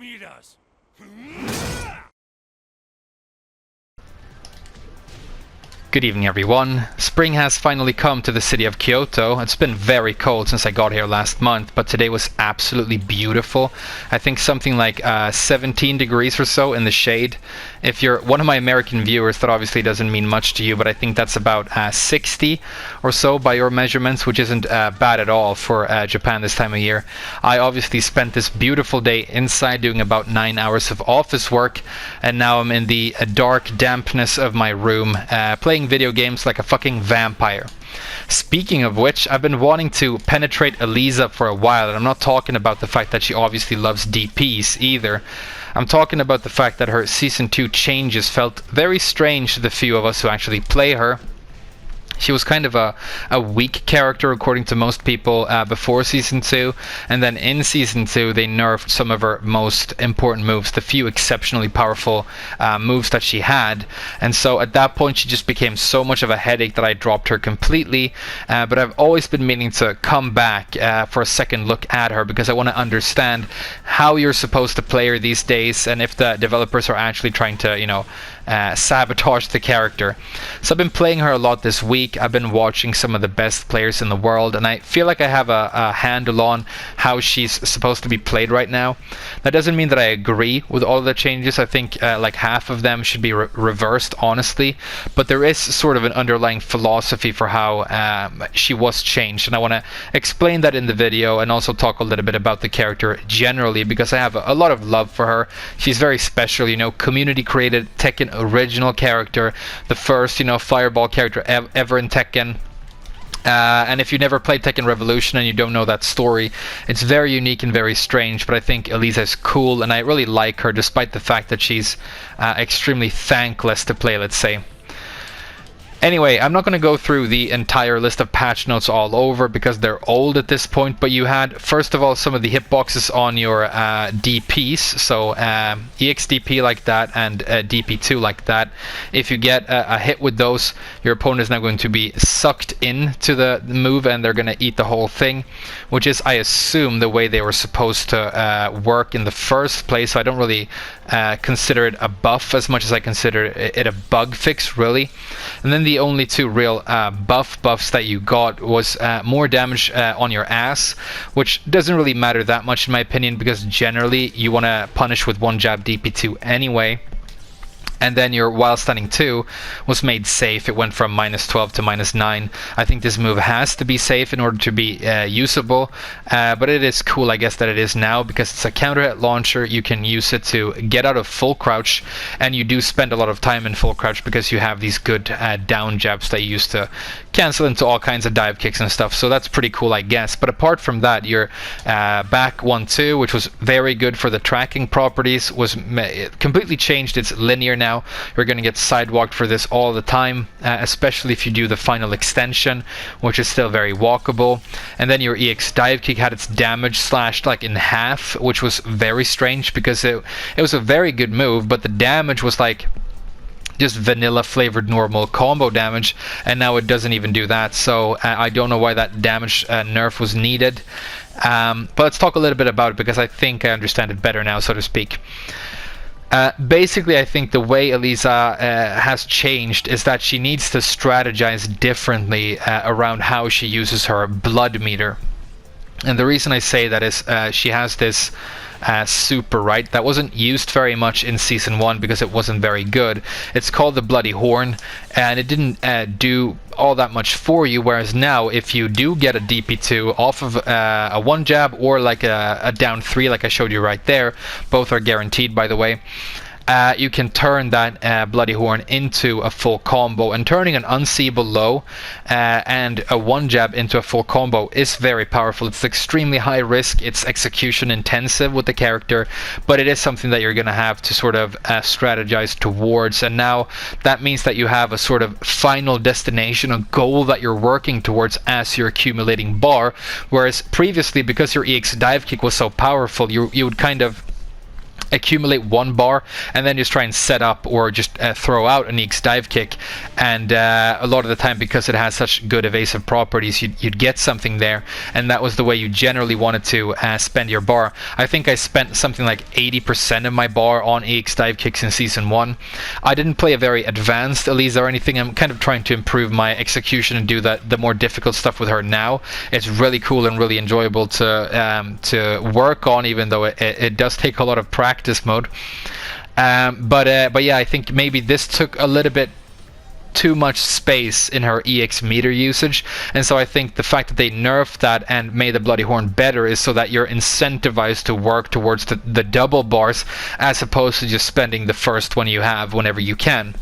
meet us. Good evening, everyone. Spring has finally come to the city of Kyoto. It's been very cold since I got here last month, but today was absolutely beautiful. I think something like 17 degrees or so in the shade. If you're one of my American viewers, that obviously doesn't mean much to you, but I think that's about 60 or so by your measurements, which isn't bad at all for Japan this time of year. I obviously spent this beautiful day inside doing about 9 hours of office work, and now I'm in the dark dampness of my room, playing video games like a fucking vampire. Speaking of which, I've been wanting to penetrate Alisa for a while, and I'm not talking about the fact that she obviously loves DPs either. I'm talking about the fact that her Season 2 changes felt very strange to the few of us who actually play her. She was kind of a weak character according to most people before Season 2, and then in Season 2 they nerfed some of her most important moves, the few exceptionally powerful moves that she had, and so at that point she just became so much of a headache that I dropped her completely, but I've always been meaning to come back for a second look at her because I want to understand how you're supposed to play her these days and if the developers are actually trying to, you know, sabotage the character. So I've been playing her a lot this week. I've been watching some of the best players in the world, and I feel like I have a handle on how she's supposed to be played right now. That doesn't mean that I agree with all of the changes. I think like half of them should be reversed, honestly, but there is sort of an underlying philosophy for how she was changed, and I want to explain that in the video and also talk a little bit about the character generally because I have a lot of love for her. She's very special, you know, community created Tekken original character, the first, you know, fireball character ever in Tekken. And if you never played Tekken Revolution and you don't know that story, it's very unique and very strange, but I think Alisa is cool and I really like her despite the fact that she's extremely thankless to play, let's say. Anyway, I'm not going to go through the entire list of patch notes all over because they're old at this point, but you had, first of all, some of the hitboxes on your DPs, so EXDP like that and DP2 like that. If you get a hit with those, your opponent is now going to be sucked into the move and they're going to eat the whole thing, which is, I assume, the way they were supposed to work in the first place, so I don't really consider it a buff as much as I consider it a bug fix, really. And then the only two real buffs that you got was more damage on your ass, which doesn't really matter that much in my opinion because generally you want to punish with one jab DP2 anyway. And then your while standing 2 was made safe. It went from -12 to -9. I think this move has to be safe in order to be usable, but it is cool, I guess, that it is now because it's a counter hit launcher. You can use it to get out of full crouch, and you do spend a lot of time in full crouch because you have these good down jabs that you use to cancel into all kinds of dive kicks and stuff, so that's pretty cool, I guess. But apart from that, your back 1-2, which was very good for the tracking properties, was completely changed. It's linear now. You're going to get sidewalked for this all the time, especially if you do the final extension, which is still very walkable. And then your EX dive kick had its damage slashed like in half, which was very strange because it was a very good move, but the damage was like just vanilla flavored normal combo damage, and now it doesn't even do that, so I don't know why that damage nerf was needed. But let's talk a little bit about it because I think I understand it better now, so to speak. Basically, I think the way Alisa has changed is that she needs to strategize differently around how she uses her blood meter. And the reason I say that is she has this super, right, that wasn't used very much in Season 1 because it wasn't very good. It's called the Bloody Horn, and it didn't do all that much for you, whereas now if you do get a DP2 off of a one jab or like a down 3 like I showed you right there, both are guaranteed by the way, you can turn that Bloody Horn into a full combo, and turning an unseeable low and a one jab into a full combo is very powerful. It's extremely high risk, it's execution intensive with the character, but it is something that you're going to have to sort of strategize towards, and now that means that you have a sort of final destination, a goal that you're working towards as you're accumulating bar, whereas previously, because your EX dive kick was so powerful, you would kind of accumulate one bar and then just try and set up or just throw out an EX dive kick, and a lot of the time, because it has such good evasive properties, you'd get something there, and that was the way you generally wanted to spend your bar. I think I spent something like 80% of my bar on EX dive kicks in Season 1. I didn't play a very advanced Elisa or anything. I'm kind of trying to improve my execution and do the more difficult stuff with her now. It's really cool and really enjoyable to work on, even though it does take a lot of practice mode. But yeah, I think maybe this took a little bit too much space in her EX meter usage, and so I think the fact that they nerfed that and made the Bloody Horn better is so that you're incentivized to work towards the double bars, as opposed to just spending the first one you have whenever you can.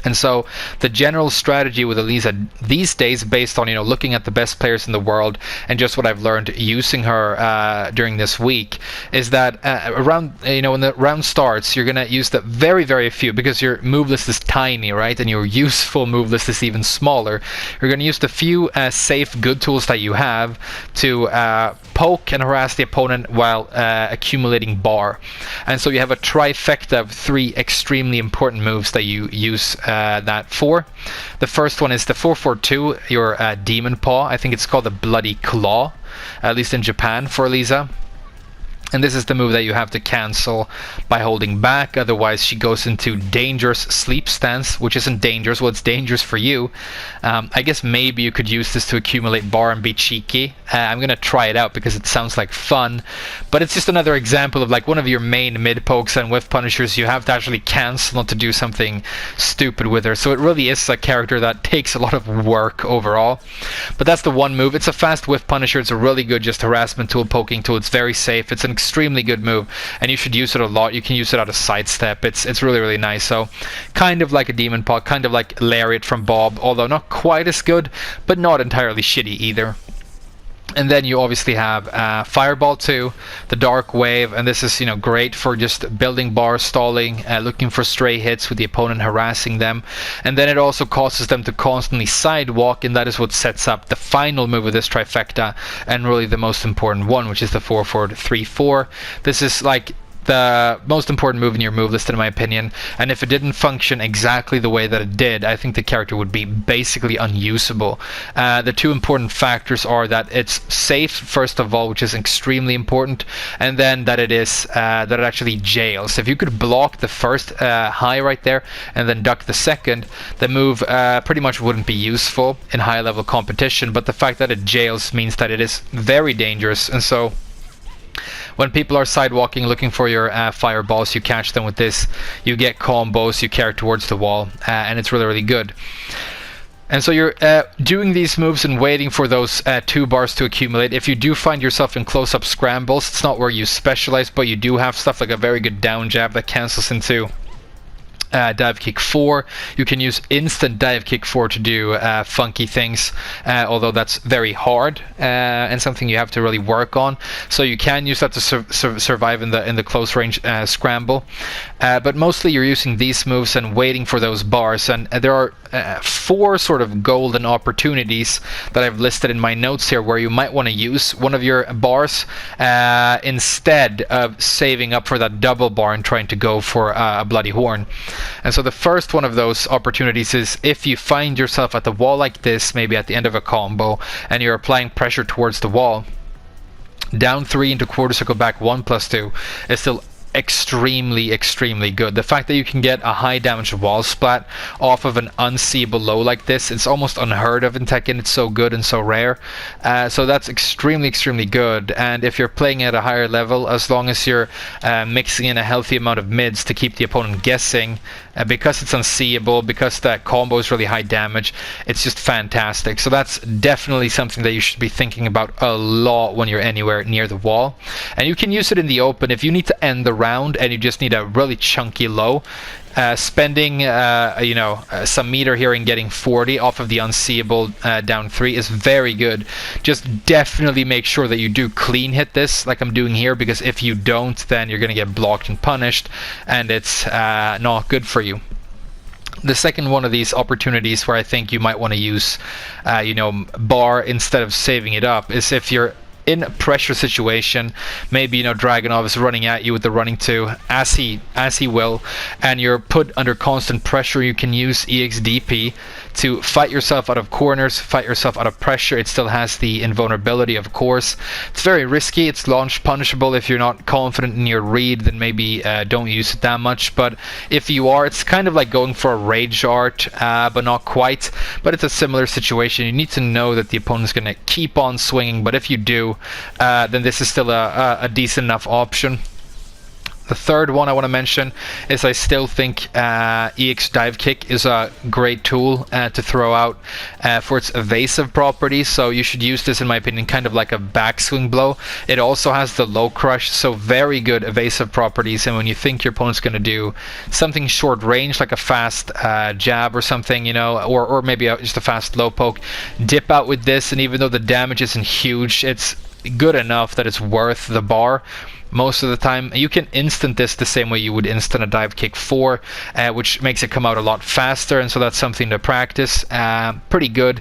And so the general strategy with Elisa these days, based on looking at the best players in the world and just what I've learned using her during this week, is that around when the round starts, you're gonna use the very, very few, because your move list is tiny, right, and your useful move list is even smaller. You're gonna use the few safe good tools that you have to poke and harass the opponent while accumulating bar. And so you have a trifecta of 3 extremely important moves that you use that for. The first one is the 442, your Demon Paw. I think it's called the Bloody Claw, at least in Japan, for Elisa. And this is the move that you have to cancel by holding back, otherwise she goes into dangerous sleep stance, which isn't dangerous. Well, it's dangerous for you. I guess maybe you could use this to accumulate bar and be cheeky. I'm gonna try it out because it sounds like fun, but it's just another example of like one of your main mid pokes and whiff punishers. You have to actually cancel not to do something stupid with her, so it really is a character that takes a lot of work overall. But that's the one move. It's a fast whiff punisher. It's a really good just harassment tool, poking tool. It's very safe. It's an extremely good move, and you should use it a lot. You can use it out of sidestep. It's really, really nice. So kind of like a Demon Paw, kind of like Lariat from Bob, although not quite as good, but not entirely shitty either. And then you obviously have Fireball 2, the Dark Wave, and this is great for just building bar, stalling, looking for stray hits with the opponent, harassing them. And then it also causes them to constantly sidewalk, and that is what sets up the final move of this trifecta, and really the most important one, which is the 4-4-3-4. This is like the most important move in your move list, in my opinion, and if it didn't function exactly the way that it did, I think the character would be basically unusable. The 2 important factors are that it's safe, first of all, which is extremely important, and then that it is that it actually jails. If you could block the first high right there and then duck the second, the move pretty much wouldn't be useful in high level competition, but the fact that it jails means that it is very dangerous. And so when people are sidewalking looking for your fireballs, you catch them with this, you get combos, you carry towards the wall, and it's really, really good. And so you're doing these moves and waiting for those 2 bars to accumulate. If you do find yourself in close-up scrambles, it's not where you specialize, but you do have stuff like a very good down jab that cancels into dive kick 4. You can use instant dive kick 4 to do funky things, although that's very hard and something you have to really work on. So you can use that to survive in the close range scramble, but mostly you're using these moves and waiting for those bars. And there are 4 sort of golden opportunities that I've listed in my notes here where you might want to use one of your bars instead of saving up for that double bar and trying to go for a Bloody Horn. And so the first one of those opportunities is if you find yourself at the wall like this, maybe at the end of a combo, and you're applying pressure towards the wall, down 3 into quarter circle back 1+2 is still extremely, extremely good. The fact that you can get a high damage wall splat off of an unseeable low like this, it's almost unheard of in Tekken. It's so good and so rare. So that's extremely, extremely good. And if you're playing at a higher level, as long as you're mixing in a healthy amount of mids to keep the opponent guessing, because it's unseeable, because that combo is really high damage, it's just fantastic. So that's definitely something that you should be thinking about a lot when you're anywhere near the wall. And you can use it in the open if you need to end the round and you just need a really chunky low. Spending some meter here and getting 40 off of the unseeable down 3 is very good. Just definitely make sure that you do clean hit this like I'm doing here, because if you don't, then you're gonna get blocked and punished, and it's not good for you. The second one of these opportunities where I think you might want to use bar instead of saving it up is if you're in a pressure situation, maybe, you know, Dragunov is running at you with the running 2, as he will, and you're put under constant pressure, you can use EXDP to fight yourself out of corners, fight yourself out of pressure. It still has the invulnerability, of course. It's very risky. It's launch punishable. If you're not confident in your read, then maybe don't use it that much. But if you are, it's kind of like going for a rage art, but not quite. But it's a similar situation. You need to know that the opponent's going to keep on swinging, but if you do, then this is still a decent enough option. The third one I want to mention is I still think EX Dive Kick is a great tool to throw out for its evasive properties. So you should use this, in my opinion, kind of like a backswing blow. It also has the low crush, so very good evasive properties. And when you think your opponent's going to do something short range, like a fast jab or something, you know, or maybe just a fast low poke, dip out with this. And even though the damage isn't huge, it's good enough that it's worth the bar. Most of the time you can instant this the same way you would instant a dive kick 4, which makes it come out a lot faster, and so that's something to practice. Pretty good,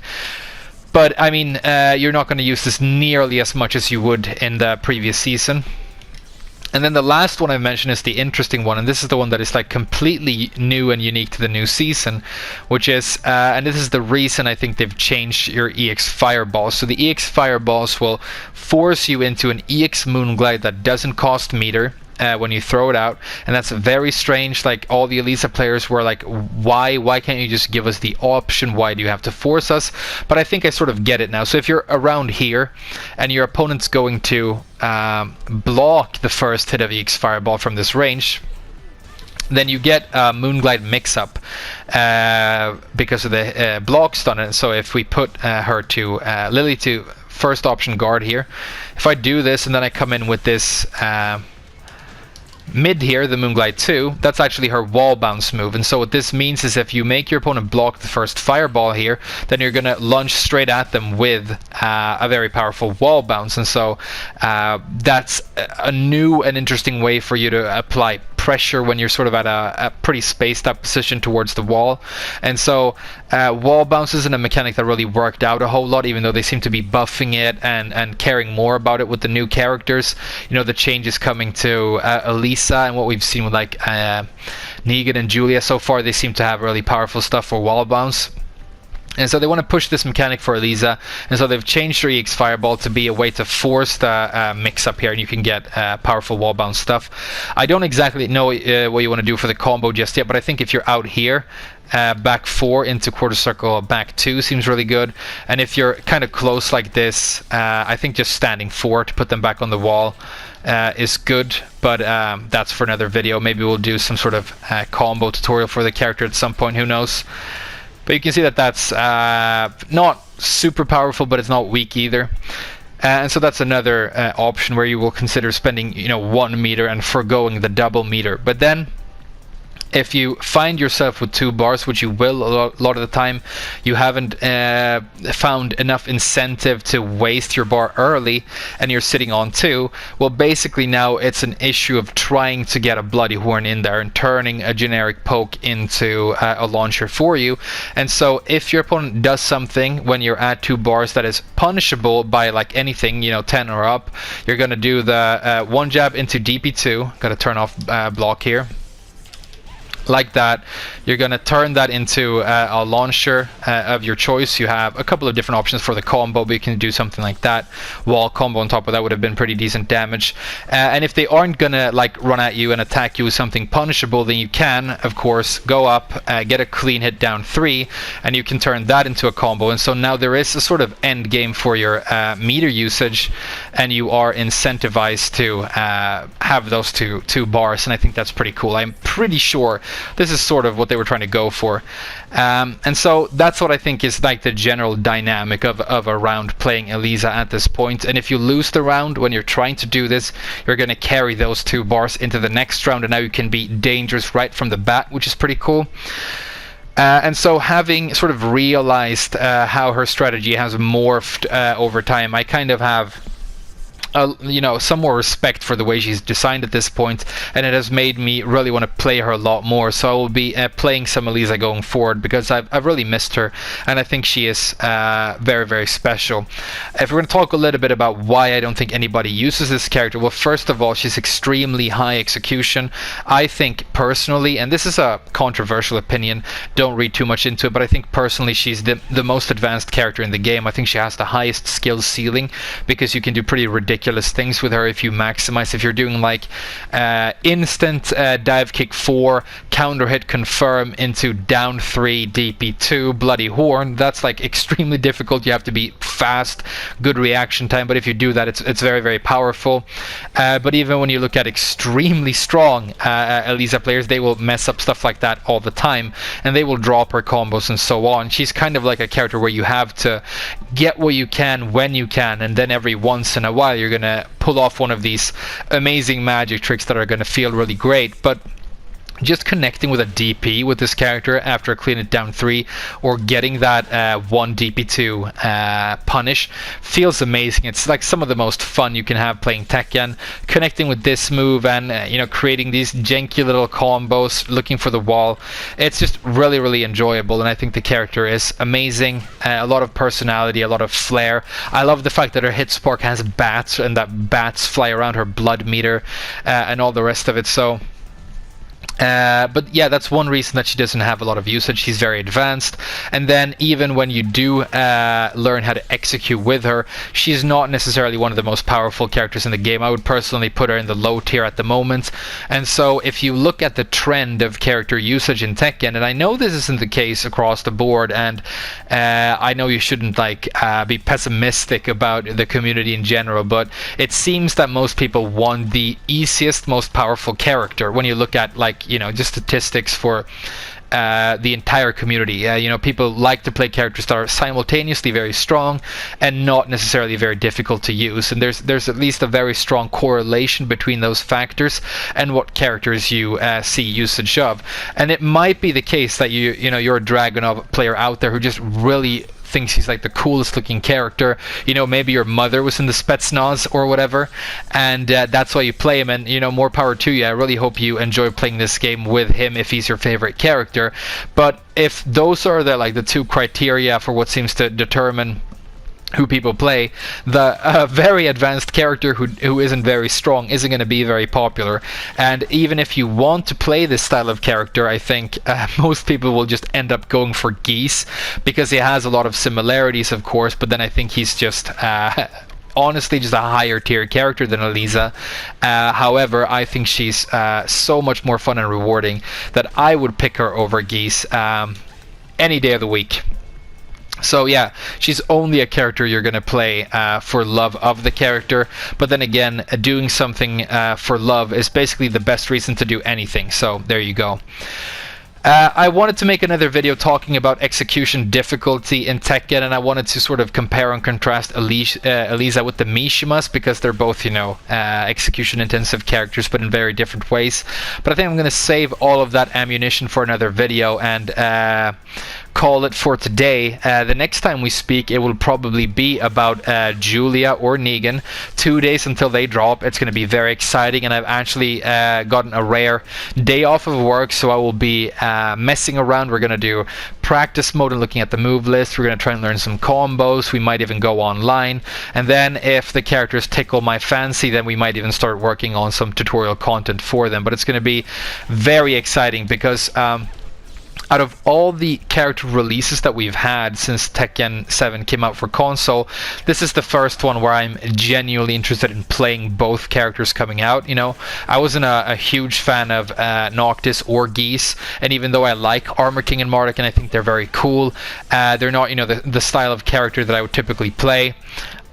but I mean, you're not going to use this nearly as much as you would in the previous season. And then the last one I mentioned is the interesting one, and this is the one that is like completely new and unique to the new season, which is, and this is the reason I think they've changed your EX Fireballs. So the EX Fireballs will force you into an EX Moonglide that doesn't cost meter when you throw it out, and that's very strange. Like, all the Alisa players were like, why can't you just give us the option? Why do you have to force us? But I think I sort of get it now. So if you're around here and your opponent's going to block the first hit of EX Fireball from this range, then you get a Moonglide mix-up because of the block stun. And so if we put her to Lily to first option guard here, if I do this and then I come in with this mid here, the Moonglide 2, that's actually her wall bounce move. And so what this means is if you make your opponent block the first fireball here, then you're going to lunge straight at them with a very powerful wall bounce. And so that's a new and interesting way for you to apply pressure when you're sort of at a pretty spaced out position towards the wall. And so wall bounce isn't a mechanic that really worked out a whole lot, even though they seem to be buffing it and caring more about it with the new characters. You know, the changes coming to Alisa and what we've seen with like Negan and Julia so far, they seem to have really powerful stuff for wall bounce. And so they want to push this mechanic for Alisa, and so they've changed their EX Fireball to be a way to force the mix-up here, and you can get powerful wall bounce stuff. I don't exactly know what you want to do for the combo just yet, but I think if you're out here, back 4 into quarter circle, back 2 seems really good. And if you're kind of close like this, I think just standing 4 to put them back on the wall is good, but that's for another video. Maybe we'll do some sort of combo tutorial for the character at some point, who knows. But you can see that that's not super powerful, but it's not weak either. And so that's another option where you will consider spending, you know, 1 meter and foregoing the double meter. But then if you find yourself with 2 bars, which you will a lot of the time, you haven't found enough incentive to waste your bar early, and you're sitting on 2, well, basically now it's an issue of trying to get a Bloody Horn in there and turning a generic poke into a launcher for you. And so if your opponent does something when you're at 2 bars that is punishable by like anything, you know, 10 or up, you're going to do the 1 jab into DP2, got to turn off block here. Like that, you're going to turn that into a launcher of your choice. You have a couple of different options for the combo, but you can do something like that. Wall combo on top of that would have been pretty decent damage. And if they aren't going to like run at you and attack you with something punishable, then you can, of course, go up, get a clean hit down 3, and you can turn that into a combo. And so now there is a sort of end game for your meter usage, and you are incentivized to have those two bars, and I think that's pretty cool. I'm pretty sure this is sort of what they were trying to go for. And so that's what I think is like the general dynamic of a round playing Alisa at this point. And if you lose the round when you're trying to do this, you're going to carry those 2 bars into the next round, and now you can be dangerous right from the bat, which is pretty cool. And so having sort of realized how her strategy has morphed over time, I kind of have some more respect for the way she's designed at this point, and it has made me really want to play her a lot more. So I will be playing some Alisa going forward, because I've really missed her, and I think she is very, very special. If we're going to talk a little bit about why I don't think anybody uses this character, well, first of all, she's extremely high execution. I think personally, and this is a controversial opinion, don't read too much into it, but I think personally she's the most advanced character in the game. I think she has the highest skill ceiling, because you can do pretty ridiculous things with her if you maximize. If you're doing like instant dive kick 4, counter hit confirm into down 3 DP2 bloody horn, that's like extremely difficult. You have to be fast, good reaction time, but if you do that, it's very, very powerful. But even when you look at extremely strong Alisa players, they will mess up stuff like that all the time, and they will drop her combos and so on. She's kind of like a character where you have to get what you can when you can, and then every once in a while you're gonna pull off one of these amazing magic tricks that are gonna feel really great. But just connecting with a DP with this character after a clean it down 3, or getting that 1 DP2 punish feels amazing. It's like some of the most fun you can have playing Tekken, connecting with this move and creating these janky little combos, looking for the wall. It's just really, really enjoyable, and I think the character is amazing. A lot of personality, a lot of flair. I love the fact that her hit spark has bats, and that bats fly around her blood meter and all the rest of it. So but yeah, that's one reason that she doesn't have a lot of usage. She's very advanced, and then even when you do learn how to execute with her, she's not necessarily one of the most powerful characters in the game. I would personally put her in the low tier at the moment. And so if you look at the trend of character usage in Tekken, and I know this isn't the case across the board, and I know you shouldn't be pessimistic about the community in general, but it seems that most people want the easiest, most powerful character when you look at just statistics for the entire community. People like to play characters that are simultaneously very strong and not necessarily very difficult to use, and there's at least a very strong correlation between those factors and what characters you see usage of. And it might be the case that you're a Dragunov player out there who just really thinks he's like the coolest looking character. Maybe your mother was in the Spetsnaz or whatever, and that's why you play him, and more power to you. I really hope you enjoy playing this game with him if he's your favorite character. But if those are the two criteria for what seems to determine who people play, the very advanced character who isn't very strong isn't going to be very popular. And even if you want to play this style of character, I think most people will just end up going for Geese, because he has a lot of similarities, of course, but then I think he's just honestly just a higher tier character than Alisa. However, I think she's so much more fun and rewarding that I would pick her over Geese any day of the week. So yeah, she's only a character you're going to play for love of the character. But then again, doing something for love is basically the best reason to do anything. So there you go. I wanted to make another video talking about execution difficulty in Tekken, and I wanted to sort of compare and contrast Alisa with the Mishimas, because they're both, execution intensive characters, but in very different ways. But I think I'm going to save all of that ammunition for another video and call it for today. The next time we speak, it will probably be about Julia or Negan. 2 days until they drop. It's going to be very exciting, and I've actually gotten a rare day off of work, so I will be messing around. We're going to do practice mode and looking at the move list. We're going to try and learn some combos. We might even go online, and then if the characters tickle my fancy, then we might even start working on some tutorial content for them. But it's going to be very exciting, because out of all the character releases that we've had since Tekken 7 came out for console, this is the first one where I'm genuinely interested in playing both characters coming out. I wasn't a huge fan of Noctis or Geese, and even though I like Armor King and Marduk and I think they're very cool, they're not the style of character that I would typically play.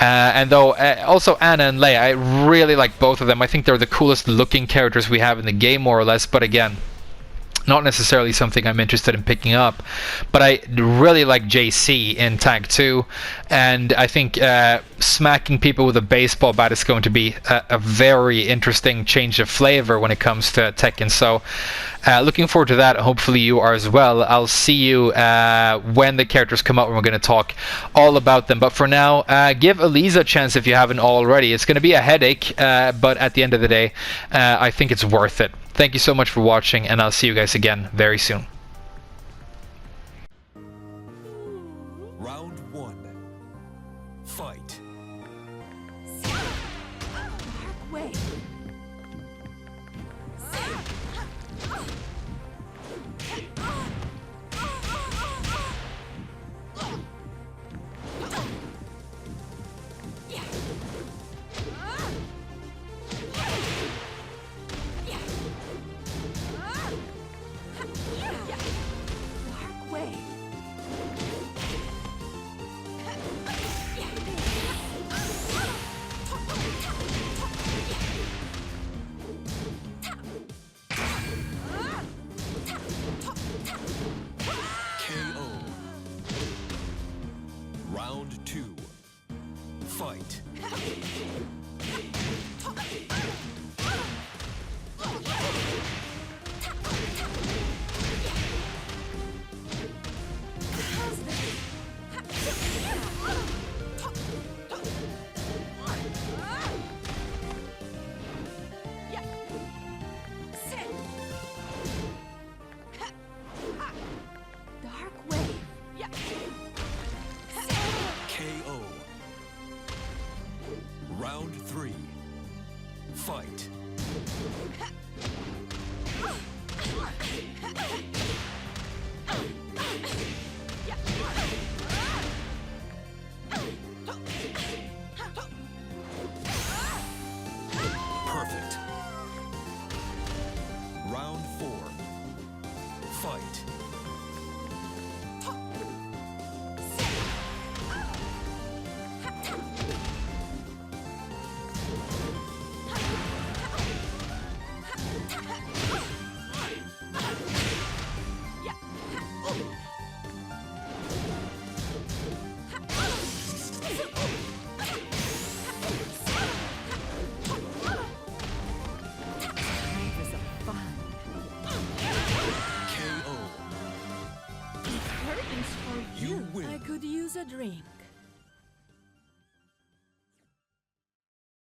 And though also Anna and Leia, I really like both of them. I think they're the coolest looking characters we have in the game, more or less, but again, not necessarily something I'm interested in picking up. But I really like JC in Tag 2, and I think smacking people with a baseball bat is going to be a very interesting change of flavor when it comes to Tekken. So Looking forward to that. Hopefully you are as well. I'll see you when the characters come out, and we're going to talk all about them. But for now, give Alisa a chance if you haven't already. It's going to be a headache, but at the end of the day, I think it's worth it. Thank you so much for watching, and I'll see you guys again very soon.